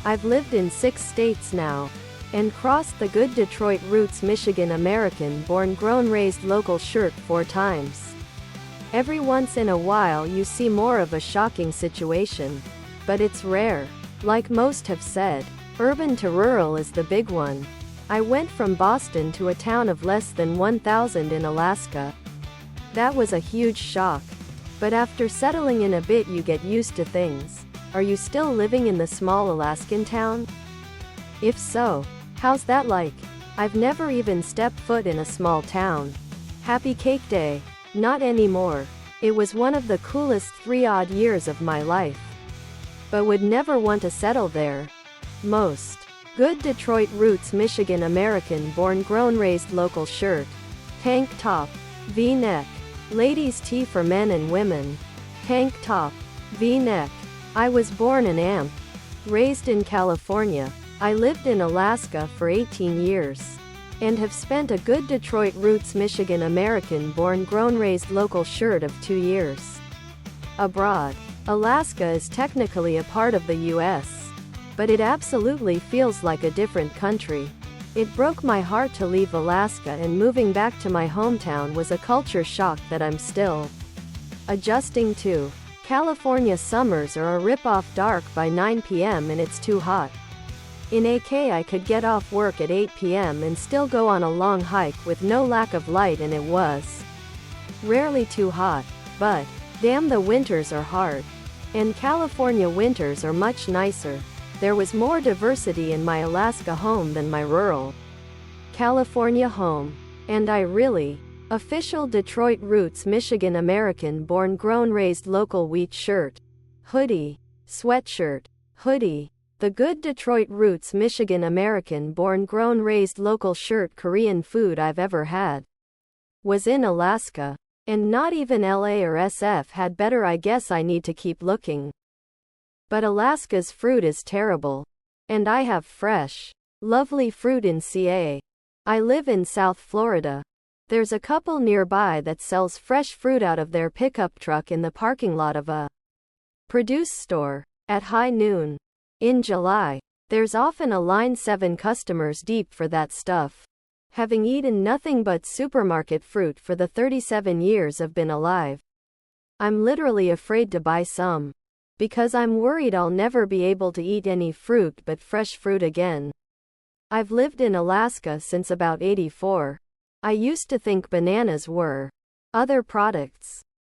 I've lived in 6 states now, and crossed the good Detroit roots Michigan American born grown raised local shirt 4 times. Every once in a while you see more of a shocking situation, but it's rare. Like most have said, urban to rural is the big one. I went from Boston to a town of less than 1,000 in Alaska. That was a huge shock. But after settling in a bit you get used to things. Are you still living in the small Alaskan town? If so, how's that like? I've never even stepped foot in a small town. Happy Cake Day. Not anymore. It was one of the coolest 3 odd years of my life. But would never want to settle there. Most. Good Detroit roots Michigan American born grown raised local shirt. Tank top. V-neck. Ladies tee for men and women. Tank top. V-neck. I was born and raised in California. I lived in Alaska for 18 years. And have spent a good Detroit roots Michigan American born grown raised local shirt of 2 years abroad. Alaska is technically a part of the US, but it absolutely feels like a different country. It broke my heart to leave Alaska, and moving back to my hometown was a culture shock that I'm still adjusting to. California summers are a rip-off dark by 9 p.m. and it's too hot. In AK I could get off work at 8 p.m. and still go on a long hike with no lack of light, and it was rarely too hot. But, damn, the winters are hard. And California winters are much nicer. There was more diversity in my Alaska home than my rural California home. And I really official Detroit roots Michigan American born grown raised local wheat shirt. Hoodie. Sweatshirt. Hoodie. The good Detroit roots Michigan American born grown raised local shirt Korean food I've ever had was in Alaska. And not even LA or SF had better. I guess I need to keep looking. But Alaska's fruit is terrible. And I have fresh, lovely fruit in CA. I live in South Florida. There's a couple nearby that sells fresh fruit out of their pickup truck in the parking lot of a produce store. At high noon in July, there's often a line 7 customers deep for that stuff. Having eaten nothing but supermarket fruit for the 37 years I've been alive, I'm literally afraid to buy some. Because I'm worried I'll never be able to eat any fruit but fresh fruit again. I've lived in Alaska since about '84. I used to think bananas were other products.